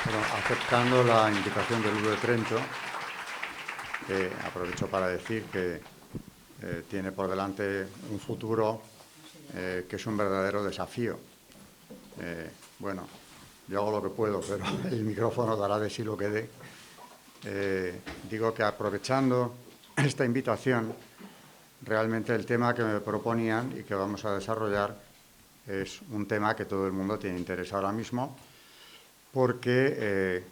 Bueno, aceptando la invitación del Ludo de Trento, aprovecho para decir que tiene por delante un futuro que es un verdadero desafío. Bueno, yo hago lo que puedo, pero el micrófono dará de sí lo que dé. Digo que aprovechando esta invitación, realmente el tema que me proponían y que vamos a desarrollar es un tema que todo el mundo tiene interés ahora mismo, porque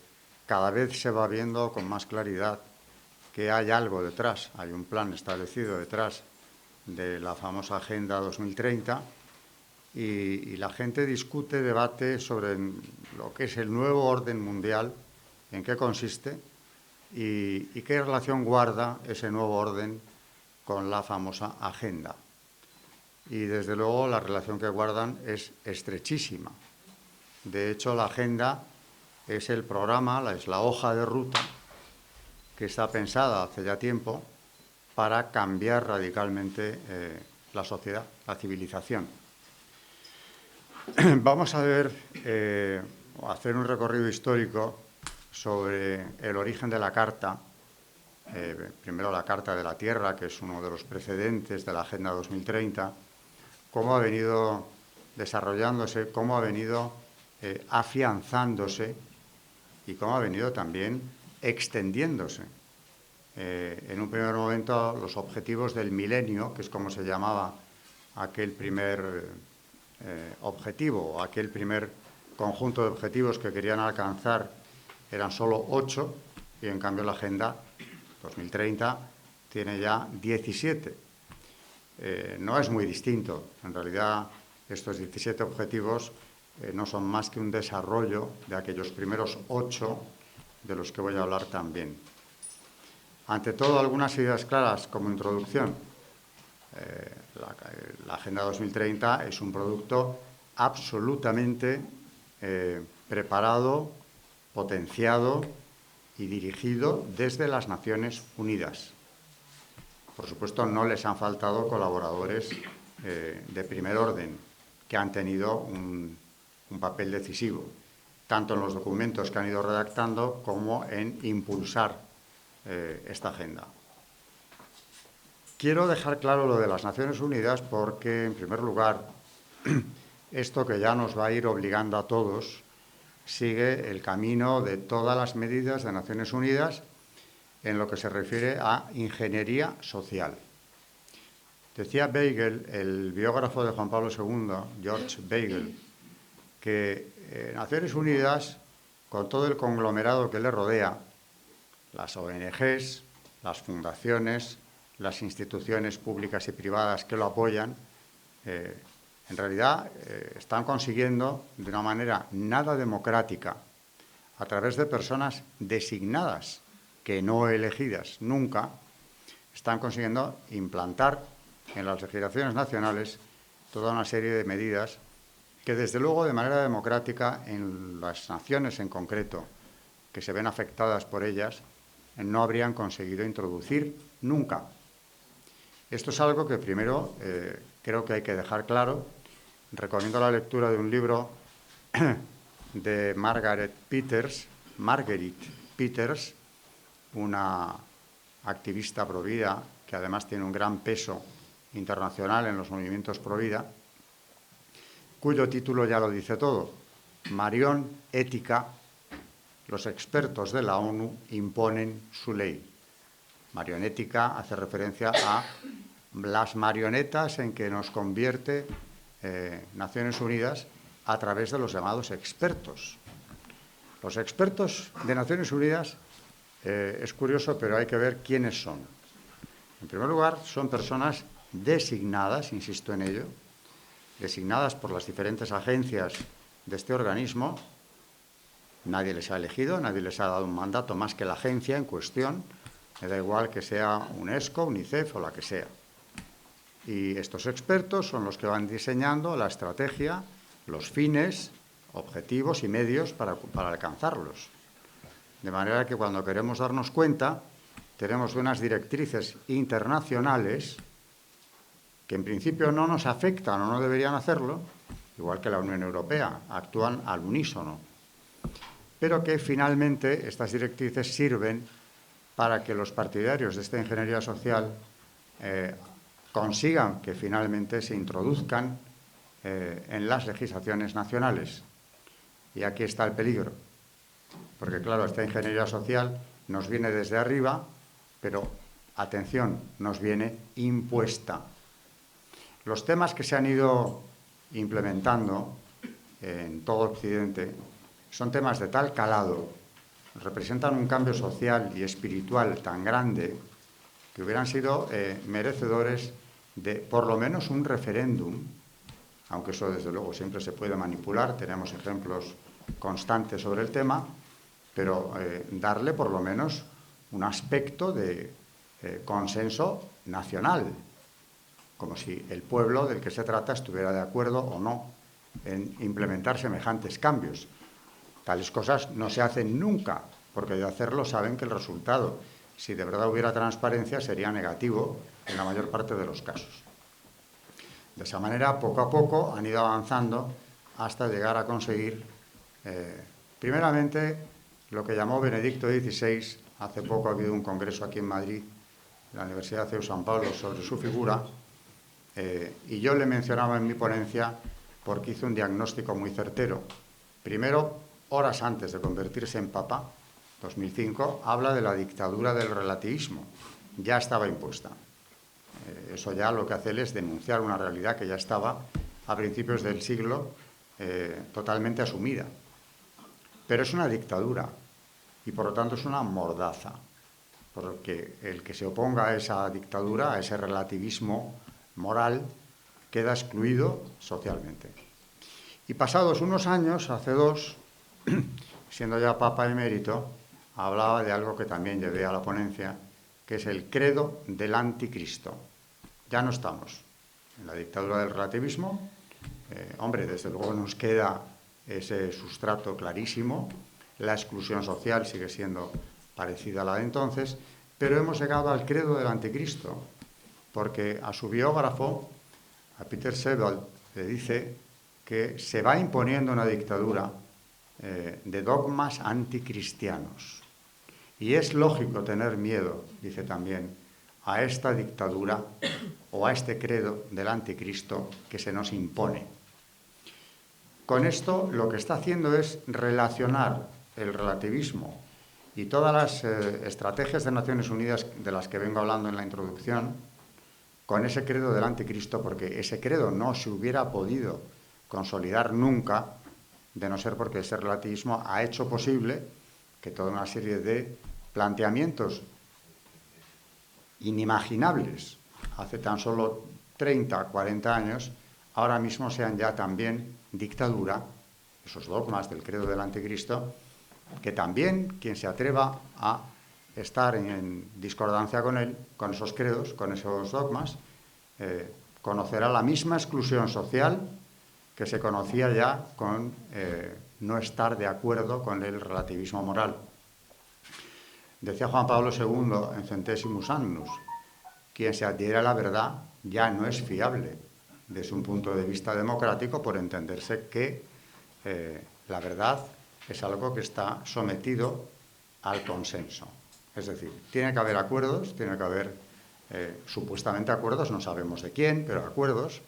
cada vez se va viendo con más claridad que hay algo detrás, hay un plan establecido detrás de la famosa Agenda 2030 y la gente discute, debate sobre lo que es el nuevo orden mundial, en qué consiste y qué relación guarda ese nuevo orden con la famosa Agenda. Y desde luego la relación que guardan es estrechísima. De hecho, la Agenda es el programa, es la hoja de ruta que está pensada hace ya tiempo para cambiar radicalmente la sociedad, la civilización. Vamos a ver, hacer un recorrido histórico sobre el origen de la Carta. Primero la Carta de la Tierra, que es uno de los precedentes de la Agenda 2030, cómo ha venido desarrollándose, cómo ha venido afianzándose y cómo ha venido también extendiéndose. En un primer momento, los objetivos del milenio, que es como se llamaba aquel primer objetivo, o aquel primer conjunto de objetivos que querían alcanzar, eran solo 8, y en cambio la Agenda 2030 tiene ya 17. No es muy distinto. En realidad, estos 17 objetivos no son más que un desarrollo de aquellos primeros 8 de los que voy a hablar también. Ante todo, algunas ideas claras como introducción. La Agenda 2030 es un producto absolutamente preparado, potenciado y dirigido desde las Naciones Unidas. Por supuesto, no les han faltado colaboradores de primer orden que han tenido un papel decisivo, tanto en los documentos que han ido redactando como en impulsar esta agenda. Quiero dejar claro lo de las Naciones Unidas porque, en primer lugar, esto que ya nos va a ir obligando a todos sigue el camino de todas las medidas de Naciones Unidas en lo que se refiere a ingeniería social. Decía Beigel, el biógrafo de Juan Pablo II, George Beigel, que Naciones Unidas, con todo el conglomerado que le rodea, las ONGs, las fundaciones, las instituciones públicas y privadas que lo apoyan, en realidad están consiguiendo de una manera nada democrática, a través de personas designadas, que no elegidas nunca, están consiguiendo implantar en las legislaciones nacionales toda una serie de medidas que, desde luego, de manera democrática, en las naciones en concreto, que se ven afectadas por ellas, no habrían conseguido introducir nunca. Esto es algo que primero creo que hay que dejar claro. Recomiendo la lectura de un libro de Margaret Peters, una activista provida que además tiene un gran peso internacional en los movimientos provida, cuyo título ya lo dice todo: Marión ética, los expertos de la ONU imponen su ley. Marionética hace referencia a las marionetas en que nos convierte Naciones Unidas a través de los llamados expertos. Los expertos de Naciones Unidas, es curioso, pero hay que ver quiénes son. En primer lugar, son personas designadas, insisto en ello, designadas por las diferentes agencias de este organismo. Nadie les ha elegido, nadie les ha dado un mandato más que la agencia en cuestión. Me da igual que sea UNESCO, UNICEF o la que sea. Y estos expertos son los que van diseñando la estrategia, los fines, objetivos y medios para alcanzarlos. De manera que cuando queremos darnos cuenta, tenemos unas directrices internacionales que en principio no nos afectan o no deberían hacerlo, igual que la Unión Europea, actúan al unísono. pero que finalmente estas directrices sirven para que los partidarios de esta ingeniería social consigan que finalmente se introduzcan en las legislaciones nacionales. Y aquí está el peligro, porque claro, esta ingeniería social nos viene desde arriba, pero, atención, nos viene impuesta. Los temas que se han ido implementando en todo Occidente son temas de tal calado, representan un cambio social y espiritual tan grande que hubieran sido merecedores de por lo menos un referéndum, aunque eso desde luego siempre se puede manipular, tenemos ejemplos constantes sobre el tema, pero darle por lo menos un aspecto de consenso nacional, como si el pueblo del que se trata estuviera de acuerdo o no en implementar semejantes cambios. Tales cosas no se hacen nunca, porque de hacerlo saben que el resultado, si de verdad hubiera transparencia, sería negativo en la mayor parte de los casos. De esa manera, poco a poco, han ido avanzando hasta llegar a conseguir, primeramente, lo que llamó Benedicto XVI. Hace poco ha habido un congreso aquí en Madrid, en la Universidad CEU San Pablo, sobre su figura, y yo le mencionaba en mi ponencia porque hizo un diagnóstico muy certero. Primero, horas antes de convertirse en papa, 2005, habla de la dictadura del relativismo. Ya estaba impuesta. Eso ya lo que hace él es denunciar una realidad que ya estaba a principios del siglo totalmente asumida. Pero es una dictadura y por lo tanto es una mordaza, porque el que se oponga a esa dictadura, a ese relativismo moral, queda excluido socialmente. Y pasados unos años, hace 2, siendo ya Papa emérito, hablaba de algo que también llevé a la ponencia, que es el credo del anticristo. Ya no estamos en la dictadura del relativismo. Hombre, desde luego nos queda ese sustrato clarísimo. La exclusión social sigue siendo parecida a la de entonces, pero hemos llegado al credo del anticristo, porque a su biógrafo, a Peter Sebald, le dice que se va imponiendo una dictadura de dogmas anticristianos. Y es lógico tener miedo, dice también, a esta dictadura o a este credo del anticristo que se nos impone. Con esto lo que está haciendo es relacionar el relativismo y todas las estrategias de Naciones Unidas de las que vengo hablando en la introducción con ese credo del anticristo, porque ese credo no se hubiera podido consolidar nunca, de no ser porque ese relativismo ha hecho posible que toda una serie de planteamientos inimaginables hace tan solo 30, 40 años, ahora mismo sean ya también dictadura, esos dogmas del credo del anticristo, que también quien se atreva a estar en discordancia con él, con esos credos, con esos dogmas, conocerá la misma exclusión social que se conocía ya con no estar de acuerdo con el relativismo moral. Decía Juan Pablo II en Centesimus Annus, quien se adhiere a la verdad ya no es fiable desde un punto de vista democrático, por entenderse que la verdad es algo que está sometido al consenso. Es decir, tiene que haber acuerdos, tiene que haber supuestamente acuerdos, no sabemos de quién, pero acuerdos,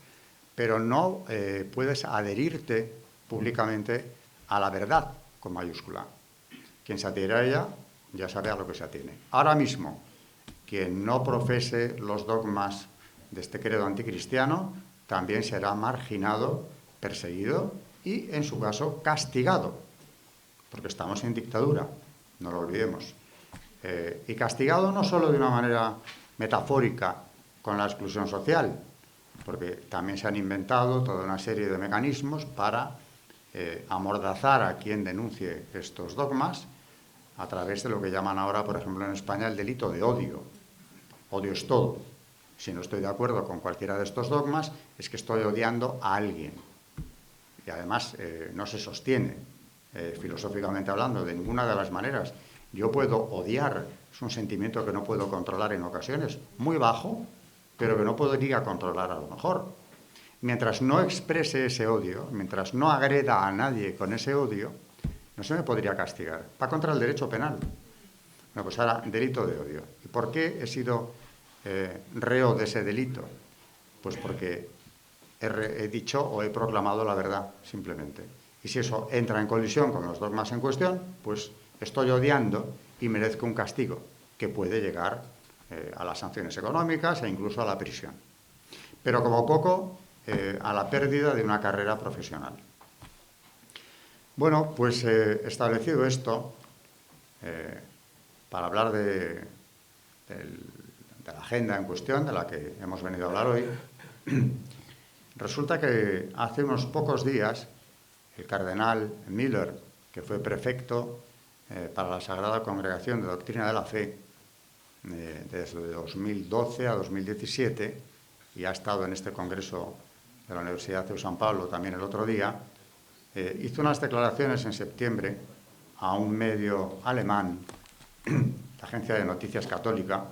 pero no puedes adherirte públicamente a la verdad con mayúscula. Quien se adhiere a ella ya sabe a lo que se atiene. Ahora mismo, quien no profese los dogmas de este credo anticristiano también será marginado, perseguido y, en su caso, castigado, porque estamos en dictadura, no lo olvidemos. Y castigado no solo de una manera metafórica con la exclusión social, porque también se han inventado toda una serie de mecanismos para amordazar a quien denuncie estos dogmas a través de lo que llaman ahora, por ejemplo, en España, el delito de odio. Odio es todo. Si no estoy de acuerdo con cualquiera de estos dogmas, es que estoy odiando a alguien. Y además no se sostiene, filosóficamente hablando, de ninguna de las maneras. Yo puedo odiar, es un sentimiento que no puedo controlar en ocasiones, muy bajo, pero que no podría controlar a lo mejor. Mientras no exprese ese odio, mientras no agreda a nadie con ese odio, no se me podría castigar. Va contra el derecho penal. Bueno, pues ahora, delito de odio. ¿Y por qué he sido reo de ese delito? Pues porque he dicho o he proclamado la verdad, simplemente. Y si eso entra en colisión con los dogmas en cuestión, pues estoy odiando y merezco un castigo que puede llegar a las sanciones económicas e incluso a la prisión. Pero como poco, a la pérdida de una carrera profesional. Bueno, pues establecido esto, para hablar de la agenda en cuestión, de la que hemos venido a hablar hoy, resulta que hace unos pocos días el cardenal Miller, que fue prefecto para la Sagrada Congregación de Doctrina de la Fe desde 2012 a 2017, y ha estado en este congreso de la Universidad de San Pablo también el otro día, hizo unas declaraciones en septiembre a un medio alemán, la Agencia de Noticias Católica,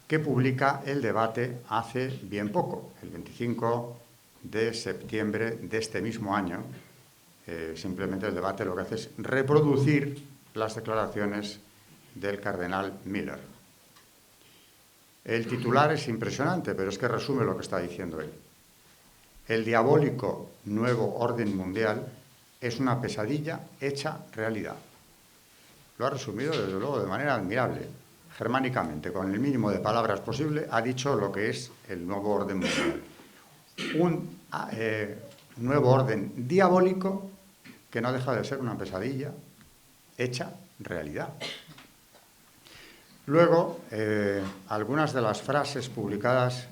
que publica el debate hace bien poco, el 25 de septiembre de este mismo año. Simplemente el debate lo que hace es reproducir las declaraciones del cardenal Miller. El titular es impresionante, pero es que resume lo que está diciendo él. El diabólico nuevo orden mundial es una pesadilla hecha realidad. Lo ha resumido, desde luego, de manera admirable. Germánicamente, con el mínimo de palabras posible, ha dicho lo que es el nuevo orden mundial. Un nuevo orden diabólico que no deja de ser una pesadilla hecha realidad. Luego, algunas de las frases publicadas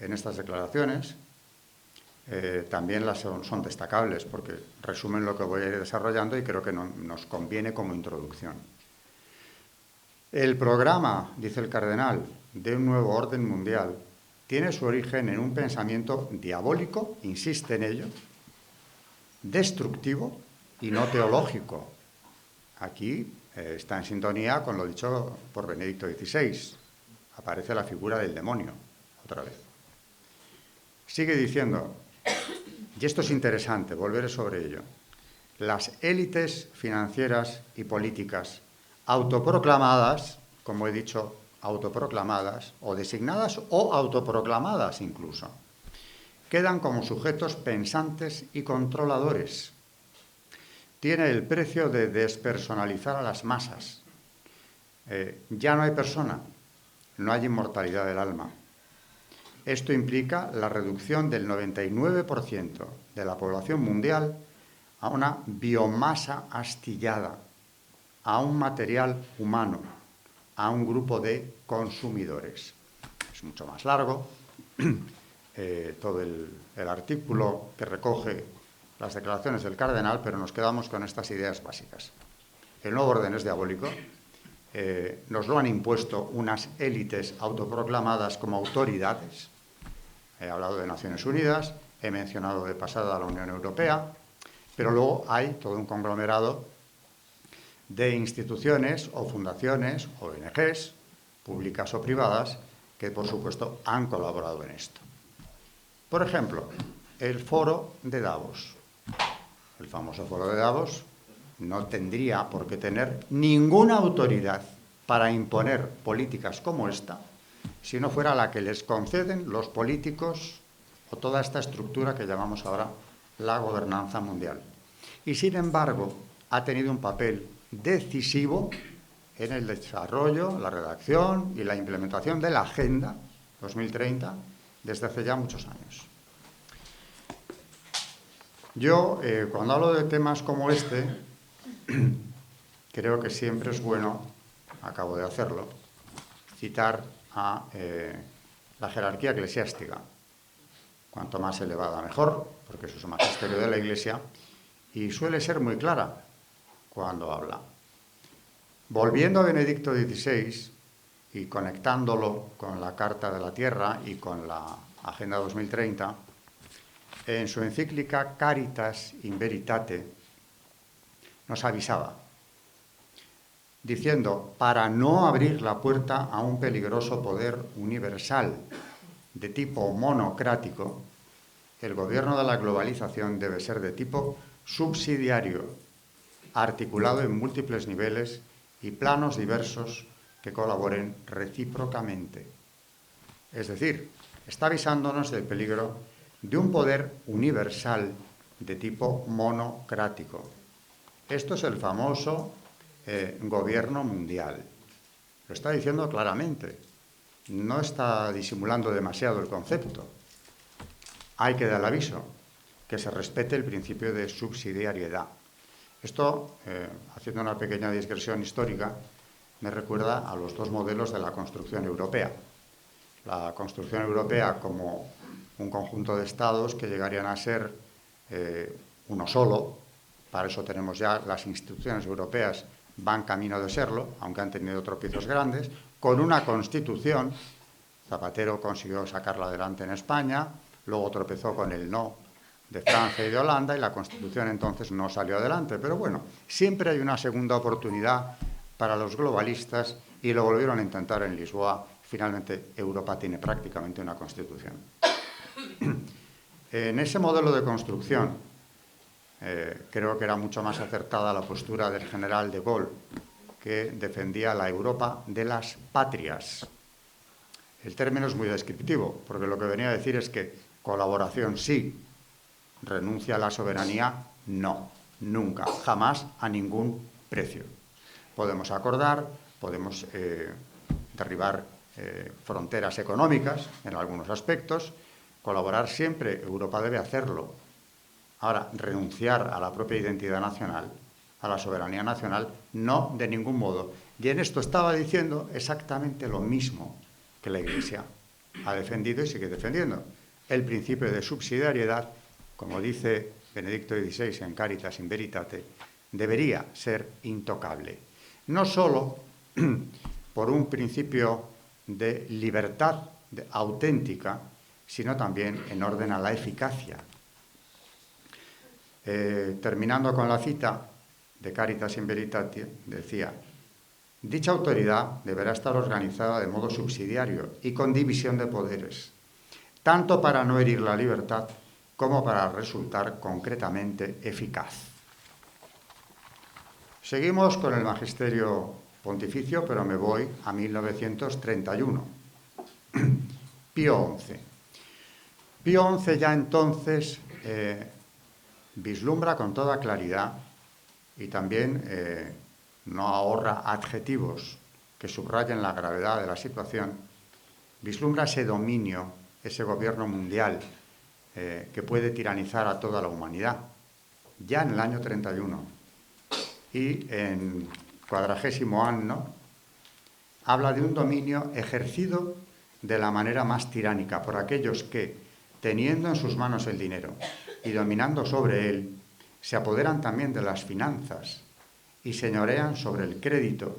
en estas declaraciones también son destacables porque resumen lo que voy a ir desarrollando y creo que nos conviene como introducción. El programa, dice el cardenal, de un nuevo orden mundial tiene su origen en un pensamiento diabólico, insiste en ello, destructivo y no teológico. Aquí está en sintonía con lo dicho por Benedicto XVI. Aparece la figura del demonio, otra vez. Sigue diciendo, y esto es interesante, volveré sobre ello, las élites financieras y políticas autoproclamadas, como he dicho, autoproclamadas, o designadas o autoproclamadas incluso, quedan como sujetos pensantes y controladores. Tiene el precio de despersonalizar a las masas. Ya no hay persona, no hay inmortalidad del alma. Esto implica la reducción del 99% de la población mundial a una biomasa astillada, a un material humano, a un grupo de consumidores. Es mucho más largo todo el artículo que recoge las declaraciones del cardenal, pero nos quedamos con estas ideas básicas. El nuevo orden es diabólico. Nos lo han impuesto unas élites autoproclamadas como autoridades. He hablado de Naciones Unidas, he mencionado de pasada a la Unión Europea, pero luego hay todo un conglomerado de instituciones o fundaciones, ONGs, públicas o privadas, que por supuesto han colaborado en esto. Por ejemplo, el Foro de Davos. El famoso Foro de Davos no tendría por qué tener ninguna autoridad para imponer políticas como esta, si no fuera la que les conceden los políticos o toda esta estructura que llamamos ahora la gobernanza mundial. Y sin embargo, ha tenido un papel decisivo en el desarrollo, la redacción y la implementación de la Agenda 2030 desde hace ya muchos años. Yo, cuando hablo de temas como este, creo que siempre es bueno, acabo de hacerlo, citar a la jerarquía eclesiástica. Cuanto más elevada, mejor, porque eso es el magisterio de la Iglesia, y suele ser muy clara cuando habla. Volviendo a Benedicto XVI y conectándolo con la Carta de la Tierra y con la Agenda 2030, en su encíclica Caritas in Veritate nos avisaba, diciendo, para no abrir la puerta a un peligroso poder universal de tipo monocrático, el gobierno de la globalización debe ser de tipo subsidiario, articulado en múltiples niveles y planos diversos que colaboren recíprocamente. Es decir, está avisándonos del peligro de un poder universal de tipo monocrático. Esto es el famoso gobierno mundial. Lo está diciendo claramente. No está disimulando demasiado el concepto. Hay que dar el aviso, que se respete el principio de subsidiariedad. Esto, haciendo una pequeña digresión histórica, me recuerda a los dos modelos de la construcción europea. La construcción europea como un conjunto de estados que llegarían a ser uno solo. Para eso tenemos ya las instituciones europeas, van camino de serlo, aunque han tenido tropiezos grandes, con una constitución. Zapatero consiguió sacarla adelante en España, luego tropezó con el no de Francia y de Holanda y la constitución entonces no salió adelante. Pero bueno, siempre hay una segunda oportunidad para los globalistas y lo volvieron a intentar en Lisboa. Finalmente, Europa tiene prácticamente una constitución. En ese modelo de construcción, creo que era mucho más acertada la postura del general de Gaulle, que defendía la Europa de las patrias. El término es muy descriptivo, porque lo que venía a decir es que colaboración sí, renuncia a la soberanía no, nunca, jamás, a ningún precio. Podemos acordar, podemos derribar fronteras económicas en algunos aspectos, colaborar siempre, Europa debe hacerlo. Ahora, renunciar a la propia identidad nacional, a la soberanía nacional, no de ningún modo. Y en esto estaba diciendo exactamente lo mismo que la Iglesia ha defendido y sigue defendiendo. El principio de subsidiariedad, como dice Benedicto XVI en Caritas in Veritate, debería ser intocable. No solo por un principio de libertad auténtica, sino también en orden a la eficacia. Terminando con la cita de Caritas in Veritate, decía: dicha autoridad deberá estar organizada de modo subsidiario y con división de poderes, tanto para no herir la libertad como para resultar concretamente eficaz. Seguimos con el magisterio pontificio, pero me voy a 1931. Pío XI. Pío XI ya entonces vislumbra con toda claridad y también no ahorra adjetivos que subrayen la gravedad de la situación, vislumbra ese dominio, ese gobierno mundial que puede tiranizar a toda la humanidad, ya en el año 31. Y en 40º año habla de un dominio ejercido de la manera más tiránica por aquellos que, teniendo en sus manos el dinero y dominando sobre él, se apoderan también de las finanzas y señorean sobre el crédito,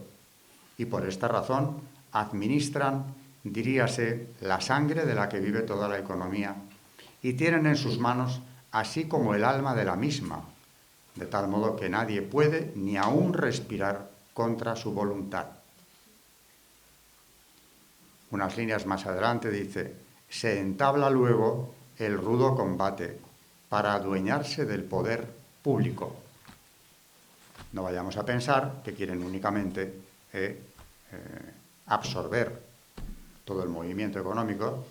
y por esta razón administran, diríase, la sangre de la que vive toda la economía, y tienen en sus manos así como el alma de la misma, de tal modo que nadie puede ni aún respirar contra su voluntad. Unas líneas más adelante dice: se entabla luego el rudo combate para adueñarse del poder público. No vayamos a pensar que quieren únicamente absorber todo el movimiento económico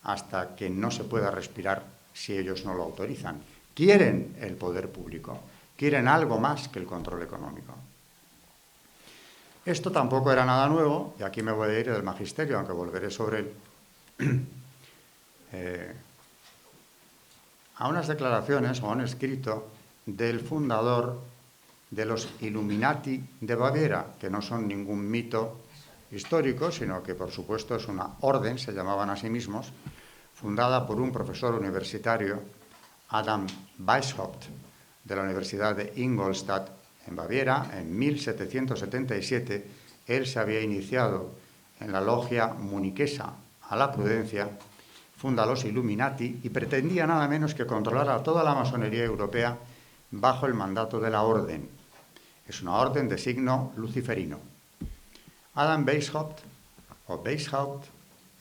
hasta que no se pueda respirar si ellos no lo autorizan. Quieren el poder público, quieren algo más que el control económico. Esto tampoco era nada nuevo, y aquí me voy a ir del magisterio, aunque volveré sobre él, a unas declaraciones o a un escrito del fundador de los Illuminati de Baviera, que no son ningún mito histórico, sino que por supuesto es una orden, se llamaban a sí mismos, fundada por un profesor universitario, Adam Weishaupt, de la Universidad de Ingolstadt, en Baviera. En 1777, él se había iniciado en la logia muniquesa a la prudencia, funda los Illuminati y pretendía nada menos que controlar a toda la masonería europea bajo el mandato de la orden. Es una orden de signo luciferino. Adam Weishaupt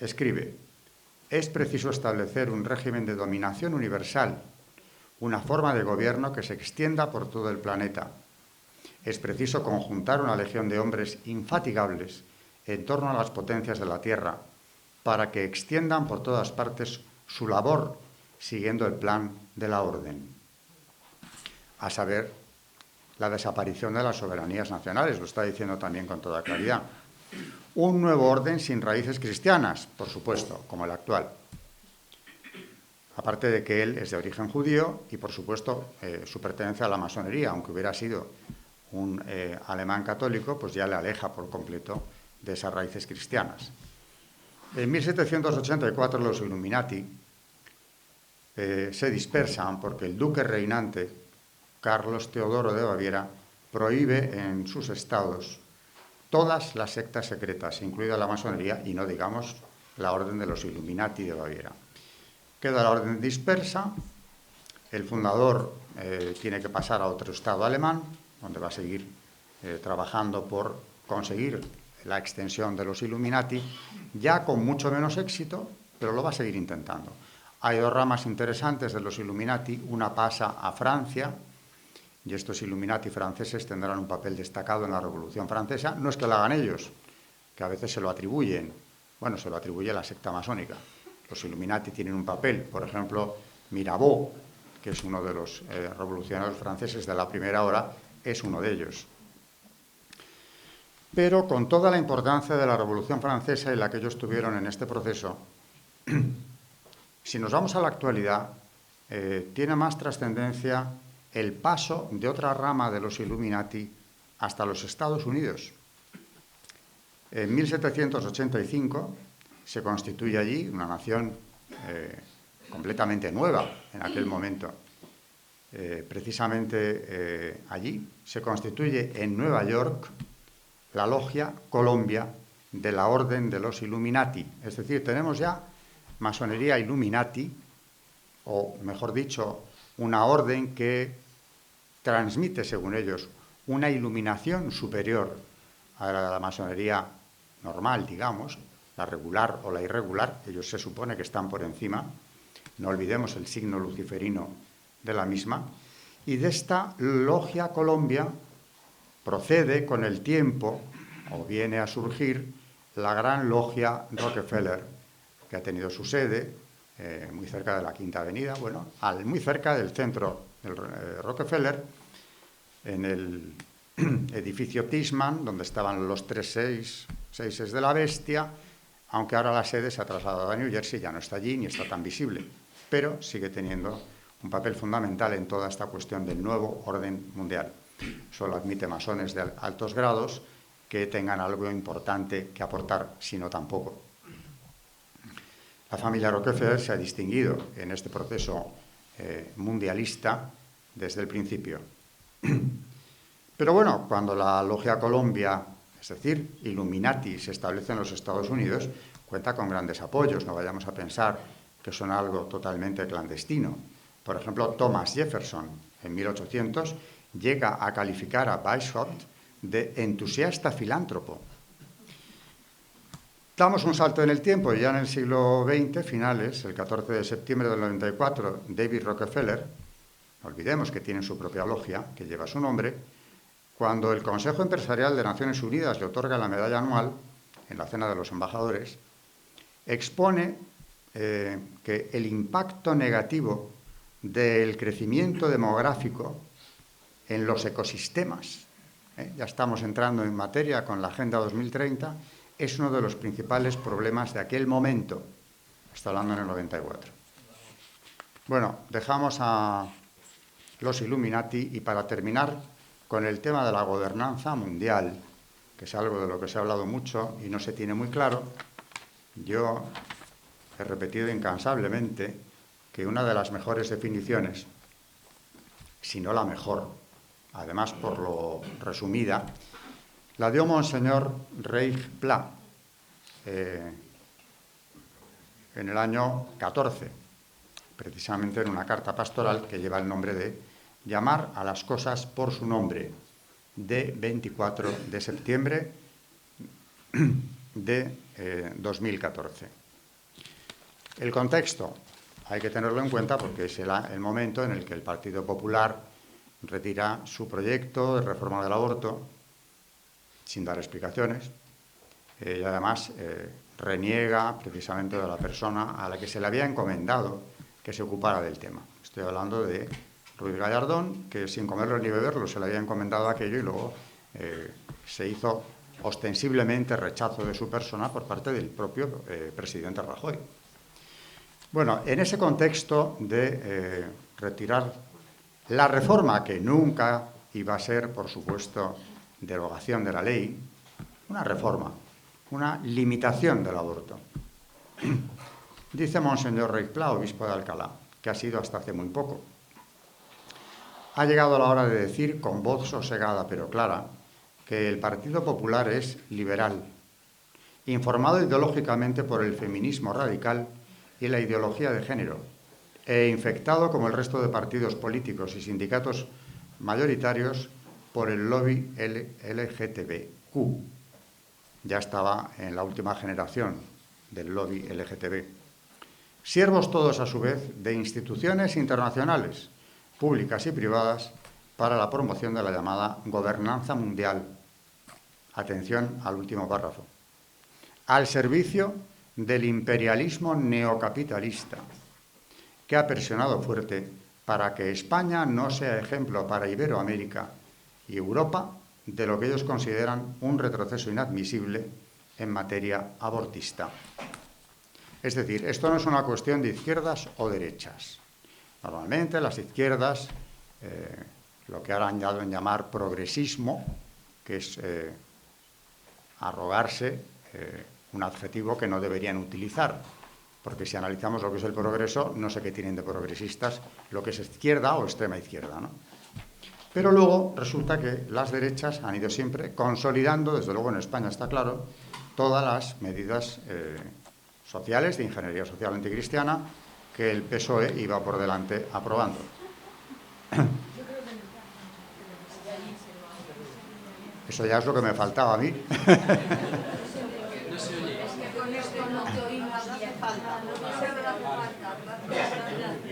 escribe: es preciso establecer un régimen de dominación universal, una forma de gobierno que se extienda por todo el planeta. es preciso conjuntar una legión de hombres infatigables en torno a las potencias de la tierra para que extiendan por todas partes su labor siguiendo el plan de la orden, a saber, la desaparición de las soberanías nacionales, lo está diciendo también con toda claridad. Un nuevo orden sin raíces cristianas, por supuesto, como el actual. Aparte de que él es de origen judío y, por supuesto, su pertenencia a la masonería, aunque hubiera sido un alemán católico, pues ya le aleja por completo de esas raíces cristianas. En 1784 los Illuminati se dispersan porque el duque reinante, Carlos Teodoro de Baviera, prohíbe en sus estados todas las sectas secretas, incluida la masonería y no digamos la orden de los Illuminati de Baviera. Queda la orden dispersa, el fundador tiene que pasar a otro estado alemán, donde va a seguir trabajando por conseguir la extensión de los Illuminati, ya con mucho menos éxito, pero lo va a seguir intentando. Hay dos ramas interesantes de los Illuminati, una pasa a Francia, y estos Illuminati franceses tendrán un papel destacado en la Revolución Francesa. No es que lo hagan ellos, que a veces se lo atribuyen, bueno, se lo atribuye la secta masónica. Los Illuminati tienen un papel, por ejemplo, Mirabeau, que es uno de los revolucionarios franceses de la primera hora, es uno de ellos. Pero con toda la importancia de la Revolución Francesa y la que ellos tuvieron en este proceso, si nos vamos a la actualidad, tiene más trascendencia el paso de otra rama de los Illuminati hasta los Estados Unidos. En 1785 se constituye allí una nación completamente nueva en aquel momento. Precisamente allí se constituye en Nueva York la Logia Colombia de la Orden de los Illuminati. Es decir, tenemos ya masonería Illuminati, o mejor dicho, una orden que transmite, según ellos, una iluminación superior a la masonería normal, digamos, la regular o la irregular. Ellos se supone que están por encima, no olvidemos el signo luciferino de la misma, y de esta Logia Colombia procede con el tiempo, o viene a surgir, la gran Logia Rockefeller, que ha tenido su sede muy cerca de la Quinta Avenida, bueno, muy cerca del centro del Rockefeller, en el edificio Tishman, donde estaban los 3 seises de la bestia, aunque ahora la sede se ha trasladado a New Jersey, ya no está allí ni está tan visible, pero sigue teniendo un papel fundamental en toda esta cuestión del nuevo orden mundial. Solo admite masones de altos grados que tengan algo importante que aportar, sino tampoco. La familia Rockefeller se ha distinguido en este proceso mundialista desde el principio. Pero bueno, cuando la Logia Colombia, es decir, Illuminati, se establece en los Estados Unidos, cuenta con grandes apoyos. No vayamos a pensar que son algo totalmente clandestino. Por ejemplo, Thomas Jefferson, en 1800, llega a calificar a Weishaupt de entusiasta filántropo. Damos un salto en el tiempo y ya en el siglo XX, finales, el 14 de septiembre del 94, David Rockefeller, no olvidemos que tiene su propia logia, que lleva su nombre, cuando el Consejo Empresarial de Naciones Unidas le otorga la medalla anual, en la cena de los embajadores, expone que el impacto negativo del crecimiento demográfico en los ecosistemas, ya estamos entrando en materia con la Agenda 2030, es uno de los principales problemas de aquel momento. Está hablando en el 94. Bueno, dejamos a los Illuminati y para terminar con el tema de la gobernanza mundial, que es algo de lo que se ha hablado mucho y no se tiene muy claro, yo he repetido incansablemente que una de las mejores definiciones, si no la mejor, además por lo resumida, la dio Monseñor Reich Pla en el año 14, precisamente en una carta pastoral que lleva el nombre de Llamar a las cosas por su nombre, de 24 de septiembre de 2014. El contexto hay que tenerlo en cuenta porque es el momento en el que el Partido Popular retira su proyecto de reforma del aborto sin dar explicaciones y además reniega precisamente de la persona a la que se le había encomendado que se ocupara del tema. Estoy hablando de Ruiz Gallardón, que sin comerlo ni beberlo se le había encomendado aquello y luego se hizo ostensiblemente rechazo de su persona por parte del propio presidente Rajoy. Bueno, en ese contexto de retirar la reforma, que nunca iba a ser, por supuesto, derogación de la ley, una reforma, una limitación del aborto. Dice Monseñor Ruiz Pla, obispo de Alcalá, que ha sido hasta hace muy poco. Ha llegado la hora de decir, con voz sosegada pero clara, que el Partido Popular es liberal, informado ideológicamente por el feminismo radical y la ideología de género, e infectado, como el resto de partidos políticos y sindicatos mayoritarios, por el lobby LGTBQ. Ya estaba en la última generación del lobby LGTB. Siervos todos, a su vez, de instituciones internacionales, públicas y privadas, para la promoción de la llamada gobernanza mundial. Atención al último párrafo. Al servicio del imperialismo neocapitalista, que ha presionado fuerte para que España no sea ejemplo para Iberoamérica y Europa de lo que ellos consideran un retroceso inadmisible en materia abortista. Es decir, esto no es una cuestión de izquierdas o derechas. Normalmente las izquierdas, lo que ahora han dado en llamar progresismo, que es arrogarse un adjetivo que no deberían utilizar, porque si analizamos lo que es el progreso, no sé qué tienen de progresistas, lo que es izquierda o extrema izquierda, ¿no? Pero luego resulta que las derechas han ido siempre consolidando, desde luego en España está claro, todas las medidas sociales de ingeniería social anticristiana que el PSOE iba por delante aprobando. Eso ya es lo que me faltaba a mí.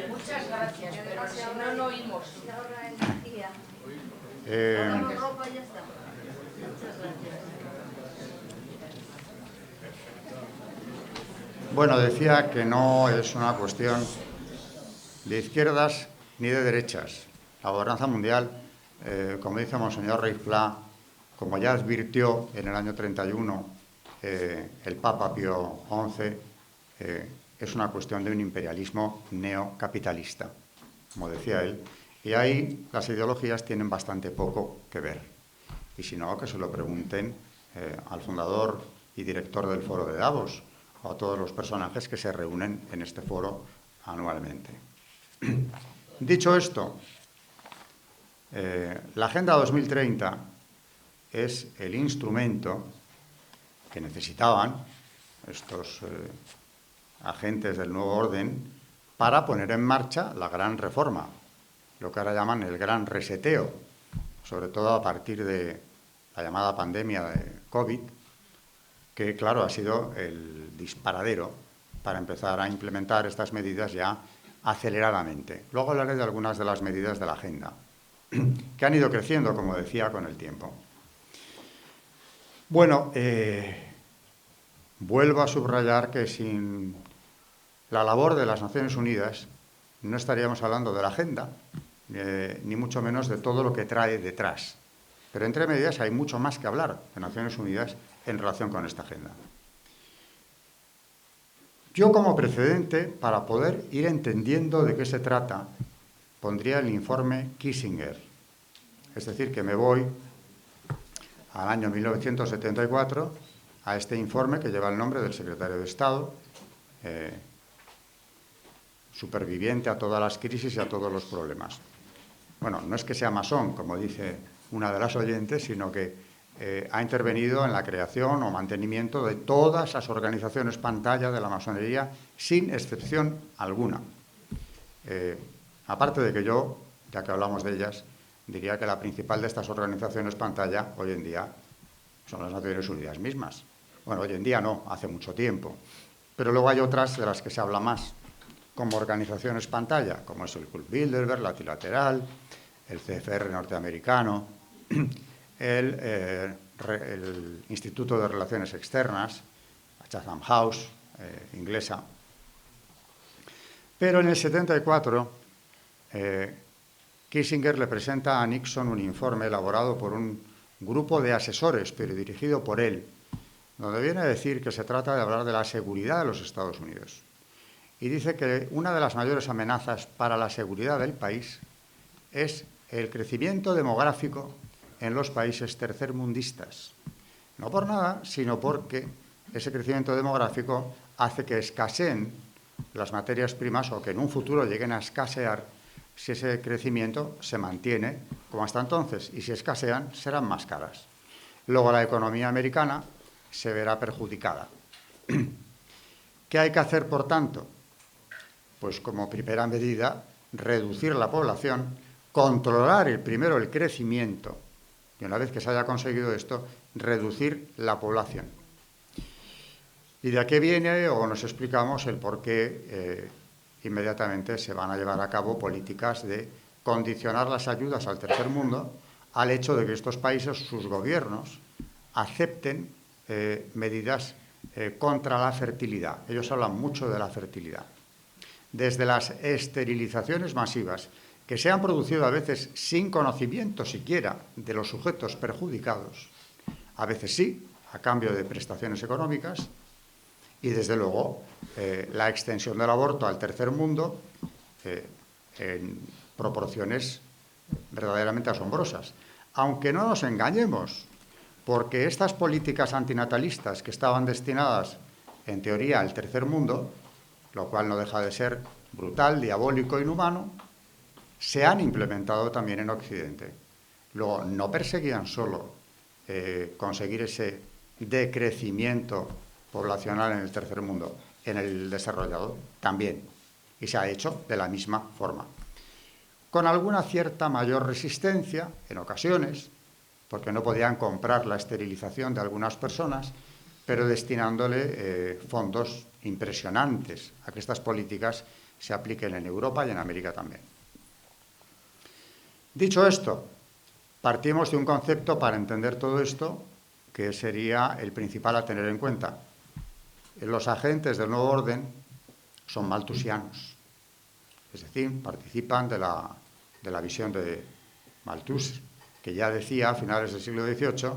Muchas gracias, pero si no lo oímos. Bueno, decía que no es una cuestión de izquierdas ni de derechas. La gobernanza mundial, como dice Monseñor Ruiz Pla, como ya advirtió en el año 31 el Papa Pío XI, es una cuestión de un imperialismo neocapitalista, como decía él. Y ahí las ideologías tienen bastante poco que ver. Y si no, que se lo pregunten al fundador y director del Foro de Davos o a todos los personajes que se reúnen en este foro anualmente. Dicho esto, la Agenda 2030 es el instrumento que necesitaban estos agentes del nuevo orden para poner en marcha la gran reforma, lo que ahora llaman el gran reseteo, sobre todo a partir de la llamada pandemia de COVID, que, claro, ha sido el disparadero para empezar a implementar estas medidas ya aceleradamente. Luego hablaré de algunas de las medidas de la agenda, que han ido creciendo, como decía, con el tiempo. Bueno, vuelvo a subrayar que sin la labor de las Naciones Unidas no estaríamos hablando de la agenda, ni mucho menos de todo lo que trae detrás. Pero entre medias hay mucho más que hablar de Naciones Unidas en relación con esta agenda. Yo, como precedente, para poder ir entendiendo de qué se trata, pondría el informe Kissinger. Es decir, que me voy al año 1974, a este informe que lleva el nombre del secretario de Estado, superviviente a todas las crisis y a todos los problemas. Bueno, no es que sea masón, como dice una de las oyentes, sino que ha intervenido en la creación o mantenimiento de todas las organizaciones pantalla de la masonería, sin excepción alguna. Aparte de que yo, ya que hablamos de ellas, diría que la principal de estas organizaciones pantalla hoy en día son las Naciones Unidas mismas. Bueno, hoy en día no, hace mucho tiempo. Pero luego hay otras de las que se habla más, como organizaciones pantalla, como es el Club Bilderberg, la Trilateral, el CFR norteamericano, el Instituto de Relaciones Externas, la Chatham House, inglesa. Pero en el 74, Kissinger le presenta a Nixon un informe elaborado por un grupo de asesores, pero dirigido por él, donde viene a decir que se trata de hablar de la seguridad de los Estados Unidos. Y dice que una de las mayores amenazas para la seguridad del país es el crecimiento demográfico en los países tercermundistas. No por nada, sino porque ese crecimiento demográfico hace que escaseen las materias primas o que en un futuro lleguen a escasear si ese crecimiento se mantiene como hasta entonces, y si escasean serán más caras. Luego la economía americana se verá perjudicada. ¿Qué hay que hacer, por tanto? Pues como primera medida, reducir la población, controlar primero el crecimiento, y una vez que se haya conseguido esto, reducir la población. Y de aquí viene, o nos explicamos, el por qué inmediatamente se van a llevar a cabo políticas de condicionar las ayudas al tercer mundo al hecho de que estos países, sus gobiernos, acepten medidas contra la fertilidad. Ellos hablan mucho de la fertilidad. Desde las esterilizaciones masivas, que se han producido a veces sin conocimiento siquiera de los sujetos perjudicados, a veces sí, a cambio de prestaciones económicas, y desde luego la extensión del aborto al tercer mundo en proporciones verdaderamente asombrosas. Aunque no nos engañemos, porque estas políticas antinatalistas que estaban destinadas, en teoría, al tercer mundo, lo cual no deja de ser brutal, diabólico, inhumano, se han implementado también en Occidente. Luego, no perseguían solo conseguir ese decrecimiento poblacional en el tercer mundo, en el desarrollado también, y se ha hecho de la misma forma. Con alguna cierta mayor resistencia, en ocasiones, porque no podían comprar la esterilización de algunas personas, pero destinándole fondos impresionantes a que estas políticas se apliquen en Europa y en América también. Dicho esto, partimos de un concepto para entender todo esto, que sería el principal a tener en cuenta. Los agentes del nuevo orden son malthusianos, es decir, participan de la visión de Malthus, que ya decía a finales del siglo XVIII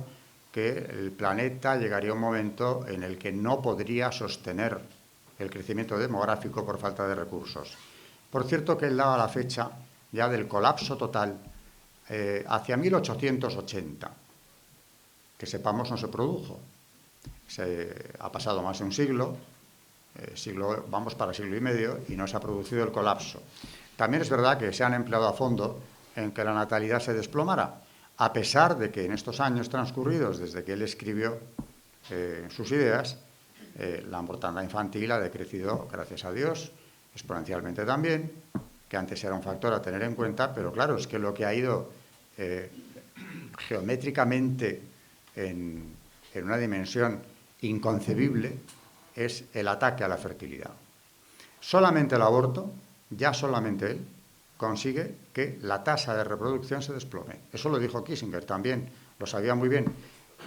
que el planeta llegaría a un momento en el que no podría sostener el crecimiento demográfico por falta de recursos. Por cierto, que él daba la fecha ya del colapso total hacia 1880, que sepamos no se produjo. Ha pasado más de un siglo, vamos para siglo y medio, y no se ha producido el colapso. También es verdad que se han empleado a fondo en que la natalidad se desplomara, a pesar de que en estos años transcurridos desde que él escribió sus ideas, la mortandad infantil ha decrecido, gracias a Dios, exponencialmente también, que antes era un factor a tener en cuenta, pero claro, es que lo que ha ido geométricamente en una dimensión inconcebible es el ataque a la fertilidad. Solamente el aborto, ya solamente él, consigue que la tasa de reproducción se desplome. Eso lo dijo Kissinger también, lo sabía muy bien.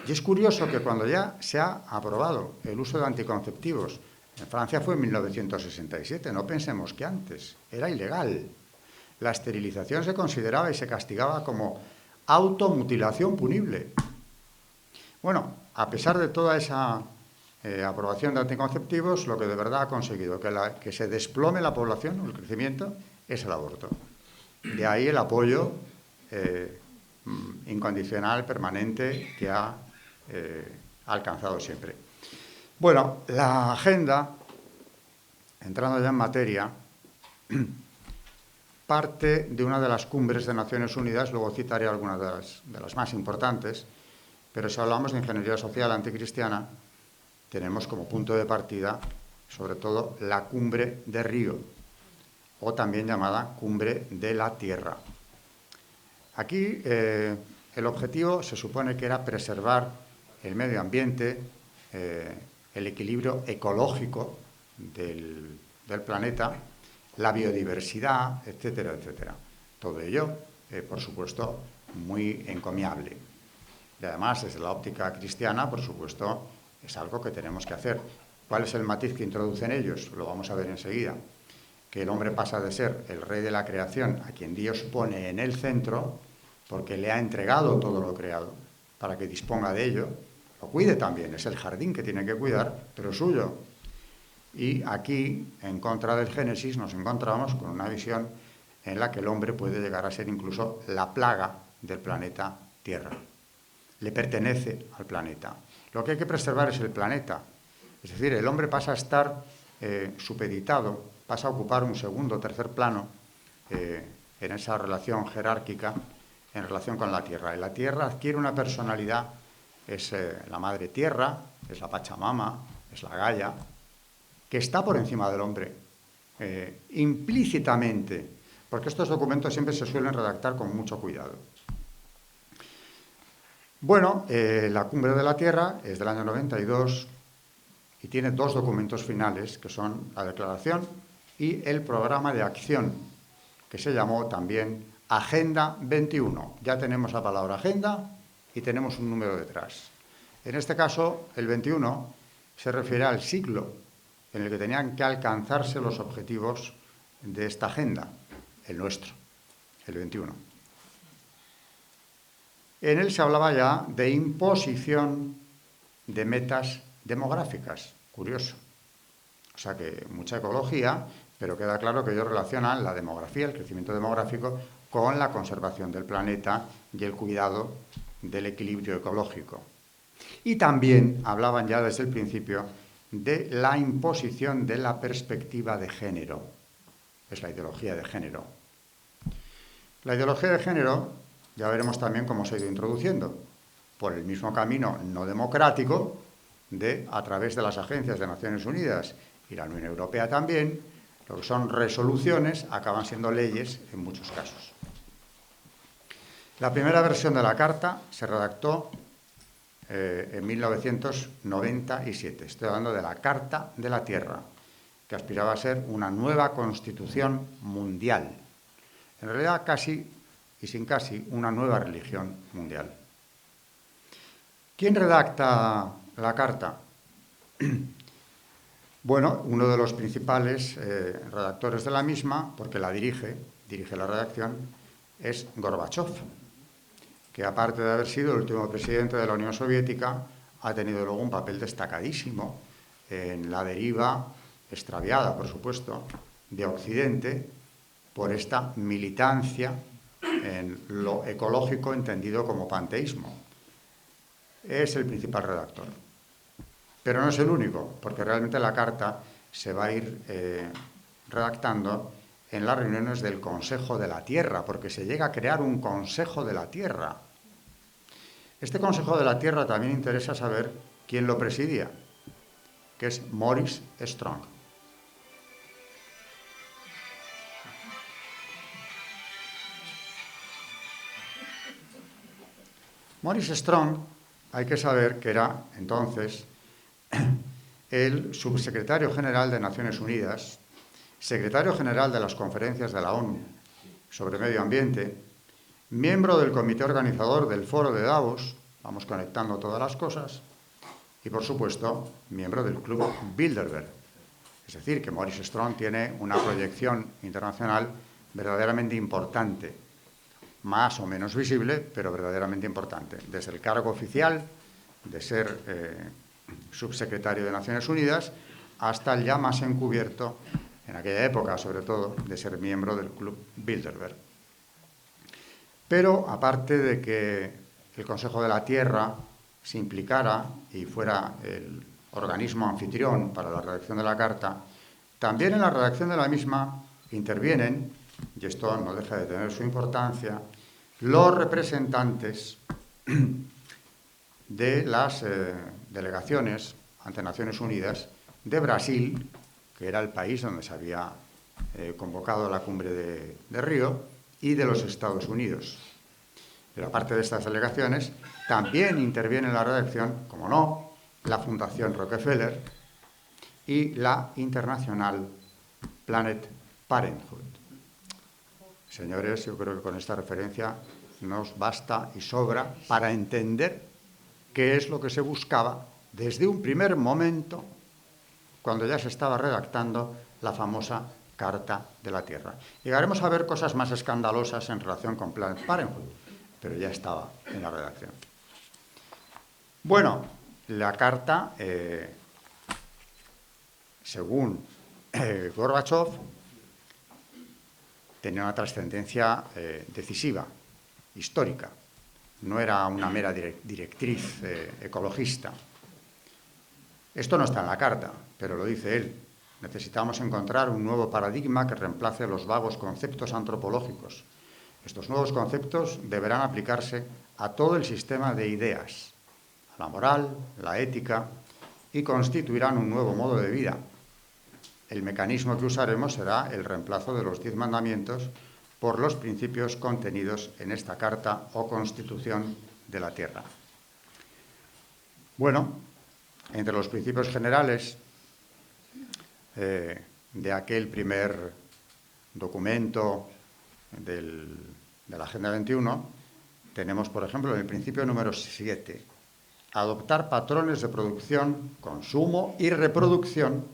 Y es curioso que cuando ya se ha aprobado el uso de anticonceptivos, en Francia fue en 1967, no pensemos que antes, era ilegal. La esterilización se consideraba y se castigaba como automutilación punible. Bueno, a pesar de toda esa aprobación de anticonceptivos, lo que de verdad ha conseguido que se desplome la población, el crecimiento, es el aborto. De ahí el apoyo incondicional, permanente, que ha alcanzado siempre. Bueno, la agenda, entrando ya en materia, parte de una de las cumbres de Naciones Unidas, luego citaré algunas de las más importantes, pero si hablamos de ingeniería social anticristiana, tenemos como punto de partida, sobre todo, la cumbre de Río, o también llamada cumbre de la Tierra. Aquí el objetivo se supone que era preservar el medio ambiente, el equilibrio ecológico del planeta, la biodiversidad, etcétera, etcétera. Todo ello por supuesto, muy encomiable. Y además, desde la óptica cristiana, por supuesto, es algo que tenemos que hacer. ¿Cuál es el matiz que introducen ellos? Lo vamos a ver enseguida. Que el hombre pasa de ser el rey de la creación, a quien Dios pone en el centro, porque le ha entregado todo lo creado, para que disponga de ello, lo cuide también, es el jardín que tiene que cuidar, pero suyo. Y aquí, en contra del Génesis, nos encontramos con una visión en la que el hombre puede llegar a ser incluso la plaga del planeta Tierra. Le pertenece al planeta. Lo que hay que preservar es el planeta. Es decir, el hombre pasa a estar supeditado, pasa a ocupar un segundo o tercer plano en esa relación jerárquica en relación con la Tierra. Y la Tierra adquiere una personalidad, es la Madre Tierra, es la Pachamama, es la Gaia, que está por encima del hombre, implícitamente, porque estos documentos siempre se suelen redactar con mucho cuidado. Bueno, la Cumbre de la Tierra es del año 92 y tiene dos documentos finales, que son la declaración y el programa de acción, que se llamó también Agenda 21. Ya tenemos la palabra agenda y tenemos un número detrás. En este caso, el 21 se refiere al siglo en el que tenían que alcanzarse los objetivos de esta agenda, el nuestro, el 21. En él se hablaba ya de imposición de metas demográficas. Curioso. O sea que mucha ecología, pero queda claro que ellos relacionan la demografía, el crecimiento demográfico, con la conservación del planeta y el cuidado del equilibrio ecológico. Y también hablaban ya desde el principio de la imposición de la perspectiva de género. Es la ideología de género. La ideología de género, ya veremos también cómo se ha ido introduciendo, por el mismo camino no democrático, a través de las agencias de Naciones Unidas y la Unión Europea también, lo que son resoluciones acaban siendo leyes en muchos casos. La primera versión de la Carta se redactó en 1997. Estoy hablando de la Carta de la Tierra, que aspiraba a ser una nueva constitución mundial. En realidad, casi, y sin casi, una nueva religión mundial. ¿Quién redacta la Carta? Bueno, uno de los principales redactores de la misma, porque la dirige la redacción, es Gorbachov, que aparte de haber sido el último presidente de la Unión Soviética, ha tenido luego un papel destacadísimo en la deriva, extraviada por supuesto, de Occidente por esta militancia en lo ecológico entendido como panteísmo. Es el principal redactor. Pero no es el único, porque realmente la Carta se va a ir redactando en las reuniones del Consejo de la Tierra, porque se llega a crear un Consejo de la Tierra. Este Consejo de la Tierra también interesa saber quién lo presidía, que es Maurice Strong. Maurice Strong, hay que saber que era entonces el subsecretario general de Naciones Unidas, secretario general de las conferencias de la ONU sobre medio ambiente, miembro del comité organizador del Foro de Davos, vamos conectando todas las cosas, y por supuesto, miembro del Club Bilderberg. Es decir, que Maurice Strong tiene una proyección internacional verdaderamente importante, más o menos visible, pero verdaderamente importante. Desde el cargo oficial de ser subsecretario de Naciones Unidas hasta el ya más encubierto, en aquella época sobre todo, de ser miembro del Club Bilderberg. Pero aparte de que el Consejo de la Tierra se implicara y fuera el organismo anfitrión para la redacción de la Carta, también en la redacción de la misma intervienen, y esto no deja de tener su importancia, los representantes de las delegaciones ante Naciones Unidas de Brasil, que era el país donde se había convocado la cumbre de Río, y de los Estados Unidos. Pero aparte de estas delegaciones, también interviene en la redacción, como no, la Fundación Rockefeller y la International Planet Parenthood. Señores, yo creo que con esta referencia nos basta y sobra para entender qué es lo que se buscaba desde un primer momento, cuando ya se estaba redactando la famosa Carta de la Tierra. Llegaremos a ver cosas más escandalosas en relación con Planned Parenthood, pero ya estaba en la redacción. Bueno, la carta, según Gorbachov, tenía una trascendencia decisiva, histórica. No era una mera directriz ecologista. Esto no está en la carta, pero lo dice él. Necesitamos encontrar un nuevo paradigma que reemplace los vagos conceptos antropológicos. Estos nuevos conceptos deberán aplicarse a todo el sistema de ideas, a la moral, la ética, y constituirán un nuevo modo de vida. El mecanismo que usaremos será el reemplazo de los 10 mandamientos por los principios contenidos en esta Carta o Constitución de la Tierra. Bueno, entre los principios generales de aquel primer documento de la Agenda 21, tenemos, por ejemplo, el principio número 7, adoptar patrones de producción, consumo y reproducción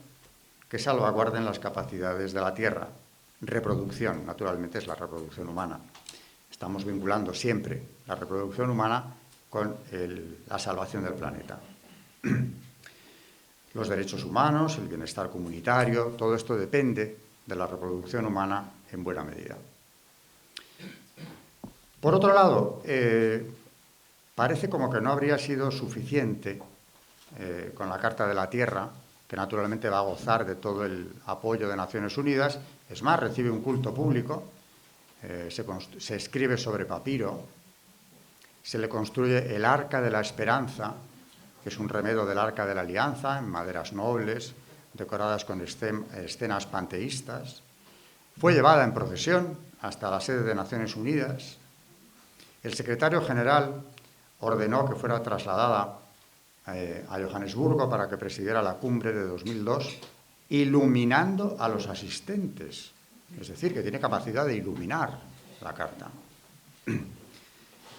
que salvaguarden las capacidades de la Tierra. Reproducción, naturalmente, es la reproducción humana. Estamos vinculando siempre la reproducción humana con la salvación del planeta. Los derechos humanos, el bienestar comunitario, todo esto depende de la reproducción humana en buena medida. Por otro lado, parece como que no habría sido suficiente con la Carta de la Tierra, que naturalmente va a gozar de todo el apoyo de Naciones Unidas. Es más, recibe un culto público, se escribe sobre papiro, se le construye el Arca de la Esperanza, que es un remedo del Arca de la Alianza, en maderas nobles, decoradas con escenas panteístas. Fue llevada en procesión hasta la sede de Naciones Unidas. El secretario general ordenó que fuera trasladada a Johannesburgo para que presidiera la cumbre de 2002, iluminando a los asistentes. Es decir, que tiene capacidad de iluminar la carta.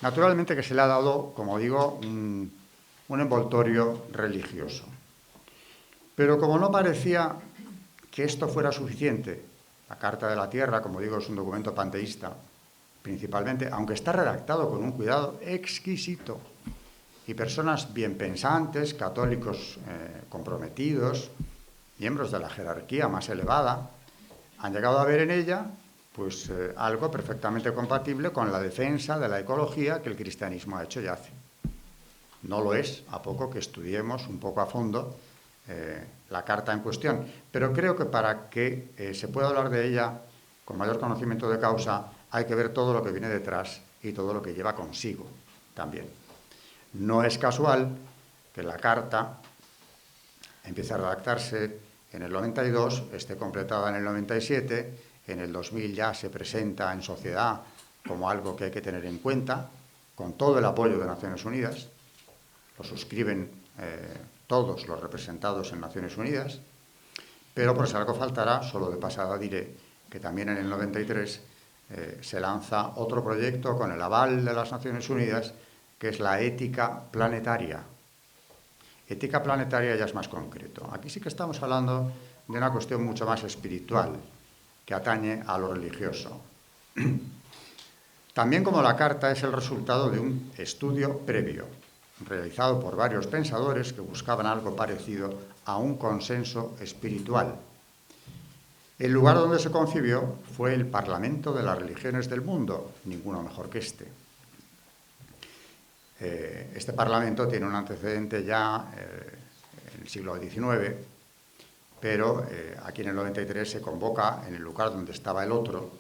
Naturalmente que se le ha dado, como digo, un envoltorio religioso. Pero como no parecía que esto fuera suficiente, la Carta de la Tierra, como digo, es un documento panteísta, principalmente, aunque está redactado con un cuidado exquisito, y personas bien pensantes, católicos comprometidos, miembros de la jerarquía más elevada, han llegado a ver en ella pues, algo perfectamente compatible con la defensa de la ecología que el cristianismo ha hecho y hace. No lo es, a poco que estudiemos un poco a fondo la carta en cuestión. Pero creo que para que se pueda hablar de ella con mayor conocimiento de causa, hay que ver todo lo que viene detrás y todo lo que lleva consigo también. No es casual que la carta empiece a redactarse en el 92, esté completada en el 97, en el 2000 ya se presenta en sociedad como algo que hay que tener en cuenta, con todo el apoyo de Naciones Unidas. Lo suscriben todos los representados en Naciones Unidas, pero por si algo faltará, solo de pasada diré que también en el 93 se lanza otro proyecto con el aval de las Naciones Unidas, que es la ética planetaria. Ética planetaria ya es más concreto. Aquí sí que estamos hablando de una cuestión mucho más espiritual, que atañe a lo religioso. También como la carta es el resultado de un estudio previo, realizado por varios pensadores que buscaban algo parecido a un consenso espiritual. El lugar donde se concibió fue el Parlamento de las Religiones del Mundo, ninguno mejor que este. Este Parlamento tiene un antecedente ya en el siglo XIX, pero aquí en el 93 se convoca en el lugar donde estaba el otro,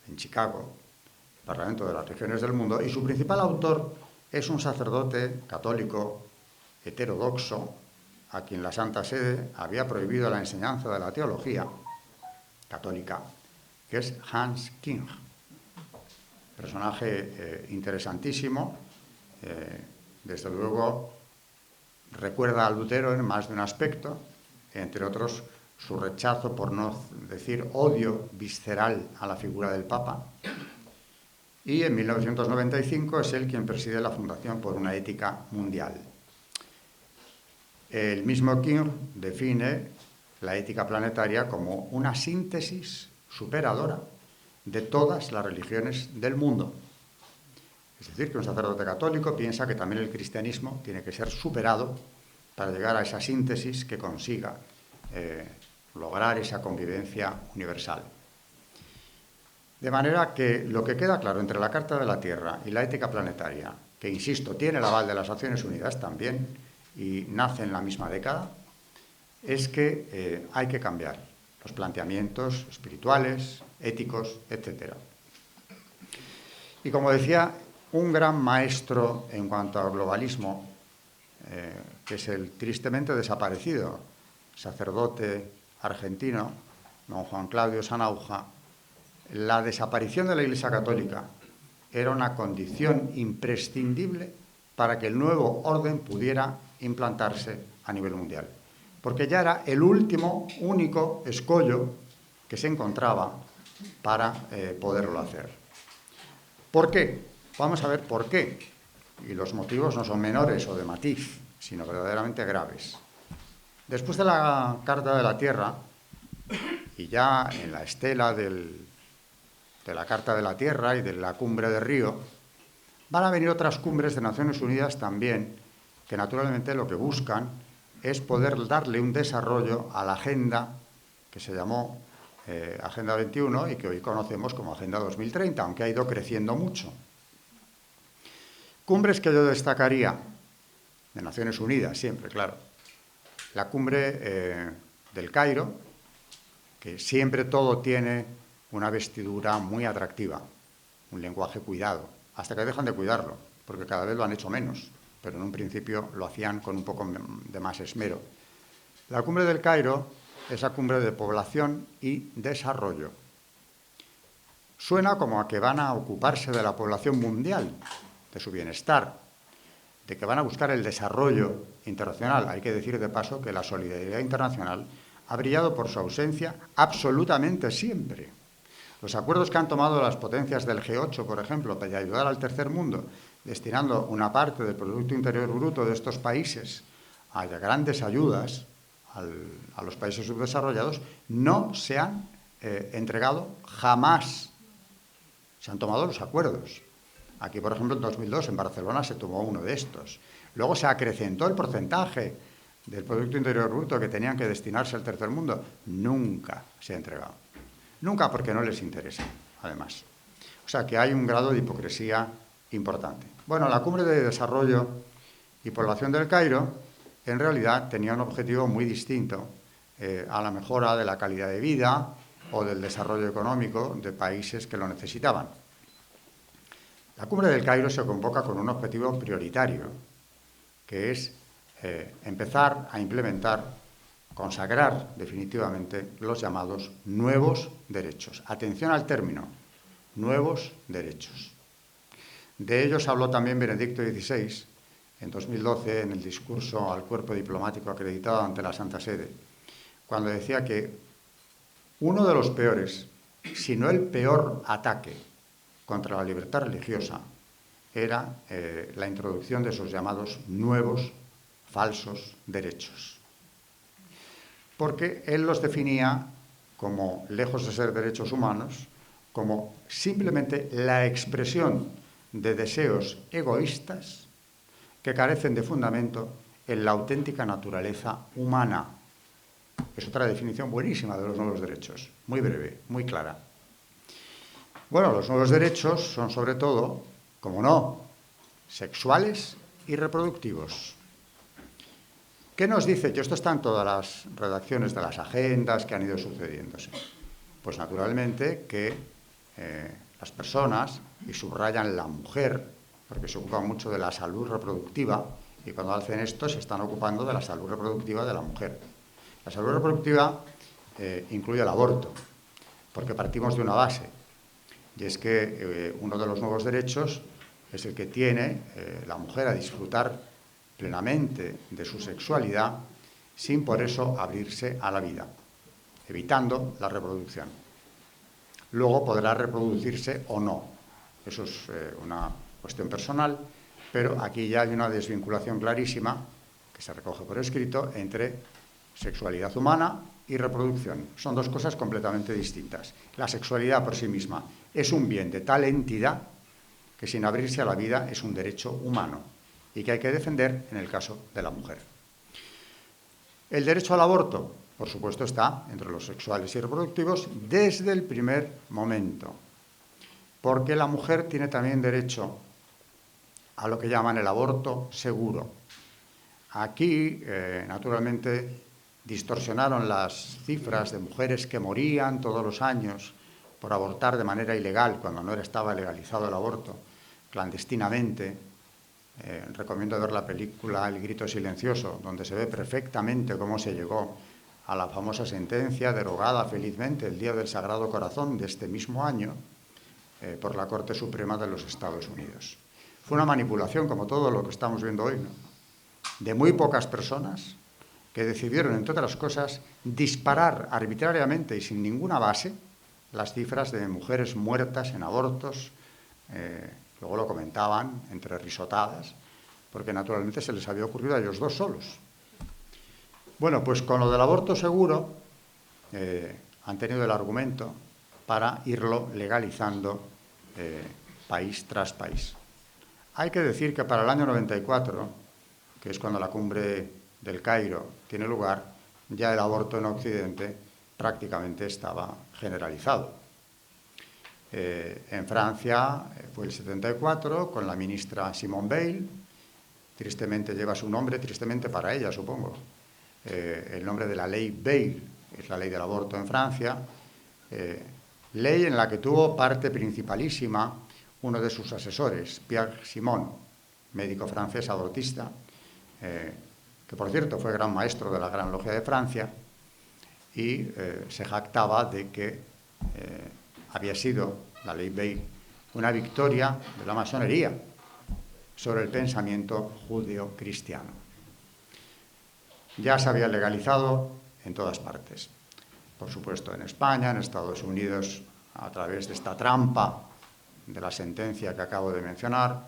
en Chicago, el Parlamento de las Religiones del Mundo, y su principal autor es un sacerdote católico heterodoxo a quien la Santa Sede había prohibido la enseñanza de la teología católica, que es Hans King. Personaje interesantísimo, desde luego recuerda a Lutero en más de un aspecto, entre otros su rechazo, por no decir odio visceral a la figura del Papa. Y en 1995 es él quien preside la Fundación por una Ética Mundial. El mismo King define la ética planetaria como una síntesis superadora de todas las religiones del mundo. Es decir, que un sacerdote católico piensa que también el cristianismo tiene que ser superado para llegar a esa síntesis que consiga lograr esa convivencia universal. De manera que lo que queda claro entre la Carta de la Tierra y la ética planetaria, que, insisto, tiene el aval de las Naciones Unidas también y nace en la misma década, es que hay que cambiar los planteamientos espirituales, éticos, etc. Y como decía, un gran maestro en cuanto al globalismo, que es el tristemente desaparecido sacerdote argentino, don Juan Claudio Sanauja, la desaparición de la Iglesia Católica era una condición imprescindible para que el nuevo orden pudiera implantarse a nivel mundial, porque ya era el único escollo que se encontraba para poderlo hacer. ¿Por qué? Vamos a ver por qué. Y los motivos no son menores o de matiz, sino verdaderamente graves. Después de la Carta de la Tierra, y ya en la estela de la Carta de la Tierra y de la Cumbre de Río, van a venir otras cumbres de Naciones Unidas también, que naturalmente lo que buscan es poder darle un desarrollo a la agenda que se llamó Agenda 21 y que hoy conocemos como Agenda 2030, aunque ha ido creciendo mucho. Cumbres que yo destacaría, de Naciones Unidas siempre, claro. La cumbre del Cairo, que siempre todo tiene una vestidura muy atractiva, un lenguaje cuidado, hasta que dejan de cuidarlo, porque cada vez lo han hecho menos, pero en un principio lo hacían con un poco de más esmero. La cumbre del Cairo es la cumbre de población y desarrollo. Suena como a que van a ocuparse de la población mundial, de su bienestar, de que van a buscar el desarrollo internacional. Hay que decir de paso que la solidaridad internacional ha brillado por su ausencia absolutamente siempre. Los acuerdos que han tomado las potencias del G8, por ejemplo, para ayudar al tercer mundo, destinando una parte del Producto Interior Bruto de estos países a grandes ayudas a los países subdesarrollados, no se han entregado jamás. Se han tomado los acuerdos. Aquí, por ejemplo, en 2002, en Barcelona, se tomó uno de estos. Luego se acrecentó el porcentaje del Producto Interior Bruto que tenían que destinarse al tercer mundo. Nunca se ha entregado. Nunca, porque no les interesa, además. O sea, que hay un grado de hipocresía importante. Bueno, la Cumbre de Desarrollo y Población del Cairo, en realidad, tenía un objetivo muy distinto a la mejora de la calidad de vida o del desarrollo económico de países que lo necesitaban. La Cumbre del Cairo se convoca con un objetivo prioritario, que es empezar a implementar, consagrar definitivamente los llamados nuevos derechos. Atención al término, nuevos derechos. De ellos habló también Benedicto XVI en 2012 en el discurso al cuerpo diplomático acreditado ante la Santa Sede, cuando decía que uno de los peores, si no el peor ataque contra la libertad religiosa era la introducción de esos llamados nuevos, falsos derechos. Porque él los definía como, lejos de ser derechos humanos, como simplemente la expresión de deseos egoístas que carecen de fundamento en la auténtica naturaleza humana. Es otra definición buenísima de los nuevos derechos, muy breve, muy clara. Bueno, los nuevos derechos son sobre todo, como no, sexuales y reproductivos. ¿Qué nos dice? Que esto está en todas las redacciones de las agendas que han ido sucediéndose. Pues naturalmente que las personas, y subrayan la mujer, porque se ocupan mucho de la salud reproductiva, y cuando hacen esto se están ocupando de la salud reproductiva de la mujer. La salud reproductiva incluye el aborto, porque partimos de una base, y es que uno de los nuevos derechos es el que tiene la mujer a disfrutar plenamente de su sexualidad sin por eso abrirse a la vida. evitando la reproducción. Luego podrá reproducirse o no. Eso es una cuestión personal, pero aquí ya hay una desvinculación clarísima, que se recoge por escrito, entre sexualidad humana y reproducción. Son dos cosas completamente distintas. La sexualidad por sí misma es un bien de tal entidad que sin abrirse a la vida es un derecho humano y que hay que defender en el caso de la mujer. El derecho al aborto, por supuesto, está entre los sexuales y reproductivos desde el primer momento, porque la mujer tiene también derecho a lo que llaman el aborto seguro. Aquí, naturalmente, distorsionaron las cifras de mujeres que morían todos los años por abortar de manera ilegal, cuando no estaba legalizado el aborto, clandestinamente. Recomiendo ver la película El grito silencioso, donde se ve perfectamente cómo se llegó a la famosa sentencia derogada felizmente el Día del Sagrado Corazón de este mismo año por la Corte Suprema de los Estados Unidos. Fue una manipulación, como todo lo que estamos viendo hoy, ¿no?, de muy pocas personas que decidieron, entre otras cosas, disparar arbitrariamente y sin ninguna base las cifras de mujeres muertas en abortos. Luego lo comentaban entre risotadas, porque naturalmente se les había ocurrido a ellos dos solos. Bueno, pues con lo del aborto seguro han tenido el argumento para irlo legalizando país tras país. Hay que decir que para el año 94, que es cuando la cumbre del Cairo tiene lugar, ya el aborto en Occidente prácticamente estaba generalizado. En Francia fue el 74, con la ministra Simone Veil. Tristemente lleva su nombre, tristemente para ella, supongo. El nombre de la ley Veil, es la ley del aborto en Francia. Ley en la que tuvo parte principalísima uno de sus asesores, Pierre Simon, médico francés abortista, que por cierto fue gran maestro de la Gran Logia de Francia, y se jactaba de que había sido la ley Veil una victoria de la masonería sobre el pensamiento judeo-cristiano. Ya se había legalizado en todas partes, por supuesto en España, en Estados Unidos, a través de esta trampa de la sentencia que acabo de mencionar,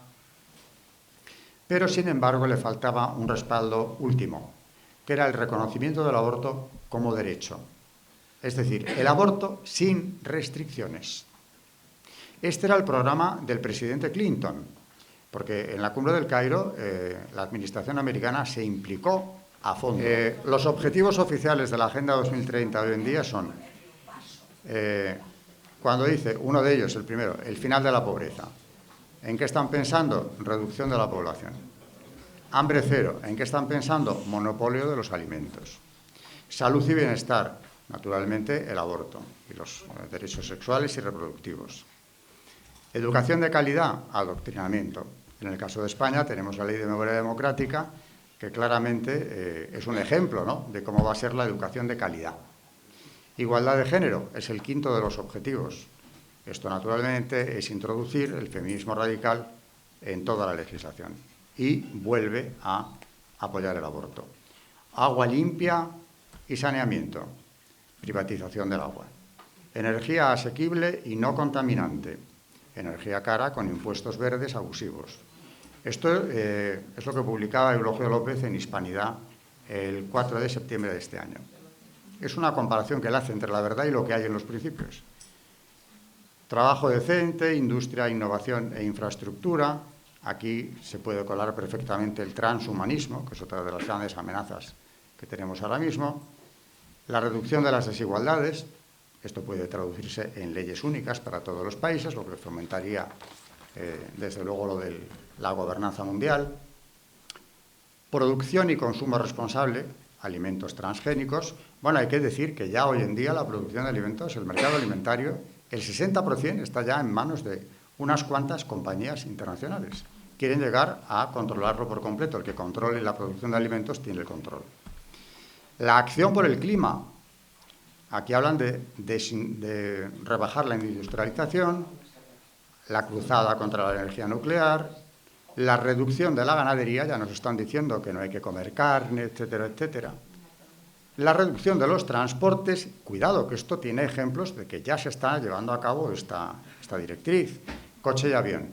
pero sin embargo le faltaba un respaldo último, que era el reconocimiento del aborto como derecho. Es decir, el aborto sin restricciones. Este era el programa del presidente Clinton, porque en la cumbre del Cairo la administración americana se implicó a fondo. Los objetivos oficiales de la Agenda 2030 hoy en día son, cuando dice uno de ellos, el primero, el final de la pobreza. ¿En qué están pensando? Reducción de la población. Hambre cero. ¿En qué están pensando? Monopolio de los alimentos. Salud y bienestar. Naturalmente, el aborto y los derechos sexuales y reproductivos. Educación de calidad, adoctrinamiento. En el caso de España tenemos la Ley de Memoria Democrática, que claramente es un ejemplo, ¿no?, de cómo va a ser la educación de calidad. Igualdad de género es el quinto de los objetivos. Esto, naturalmente, es introducir el feminismo radical en toda la legislación y vuelve a apoyar el aborto. Agua limpia y saneamiento. Privatización del agua. Energía asequible y no contaminante. Energía cara con impuestos verdes abusivos. Esto es lo que publicaba Eulogio López en Hispanidad el 4 de septiembre de este año. Es una comparación que él hace entre la verdad y lo que hay en los principios. Trabajo decente, industria, innovación e infraestructura. Aquí se puede colar perfectamente el transhumanismo, que es otra de las grandes amenazas que tenemos ahora mismo. La reducción de las desigualdades. Esto puede traducirse en leyes únicas para todos los países, lo que fomentaría, desde luego, lo de la gobernanza mundial. Producción y consumo responsable, alimentos transgénicos. Bueno, hay que decir que ya hoy en día la producción de alimentos, el mercado alimentario, el 60% está ya en manos de unas cuantas compañías internacionales. Quieren llegar a controlarlo por completo. El que controle la producción de alimentos tiene el control. La acción por el clima. Aquí hablan de rebajar la industrialización, la cruzada contra la energía nuclear, la reducción de la ganadería. Ya nos están diciendo que no hay que comer carne, etcétera, etcétera. la reducción de los transportes. Cuidado, que esto tiene ejemplos de que ya se está llevando a cabo esta directriz. Coche y avión.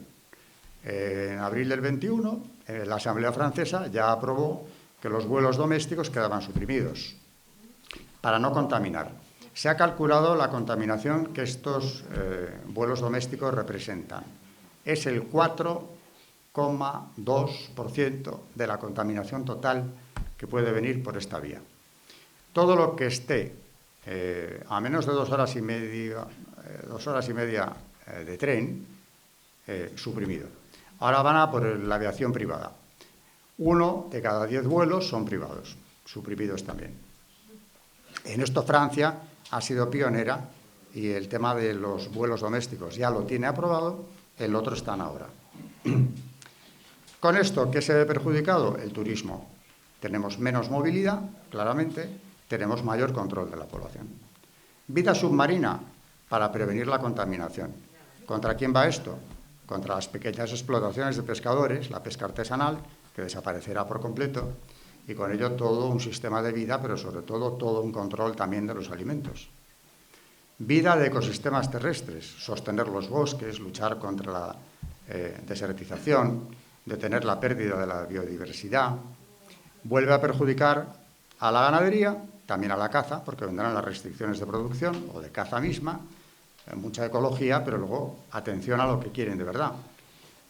En abril del 21, la Asamblea Francesa ya aprobó que los vuelos domésticos quedaban suprimidos para no contaminar. Se ha calculado la contaminación que estos vuelos domésticos representan. Es el 4,2% de la contaminación total que puede venir por esta vía. Todo lo que esté a menos de 2 horas y media de tren, suprimido. Ahora van a por la aviación privada. 1 de cada 10 vuelos son privados, suprimidos también. En esto Francia ha sido pionera y el tema de los vuelos domésticos ya lo tiene aprobado, el otro están ahora. Con esto, ¿qué se ve perjudicado? El turismo. Tenemos menos movilidad, claramente, tenemos mayor control de la población. Vida submarina, para prevenir la contaminación. ¿Contra quién va esto? Contra las pequeñas explotaciones de pescadores, la pesca artesanal, que desaparecerá por completo, y con ello todo un sistema de vida, pero sobre todo todo un control también de los alimentos. Vida de ecosistemas terrestres, sostener los bosques, luchar contra la desertización, detener la pérdida de la biodiversidad. Vuelve a perjudicar a la ganadería, también a la caza, porque vendrán las restricciones de producción o de caza misma, mucha ecología, pero luego atención a lo que quieren de verdad.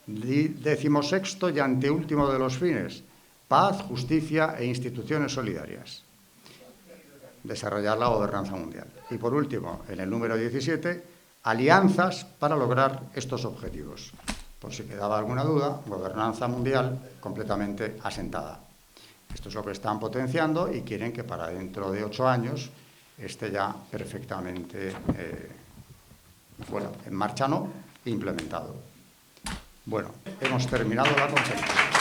16º y anteúltimo de los fines: paz, justicia e instituciones solidarias. Desarrollar la gobernanza mundial. Y por último, en el número 17, alianzas para lograr estos objetivos. Por si quedaba alguna duda, gobernanza mundial completamente asentada. Esto es lo que están potenciando y quieren que para dentro de 8 años esté ya perfectamente en marcha, no, implementado. Bueno, hemos terminado la conferencia.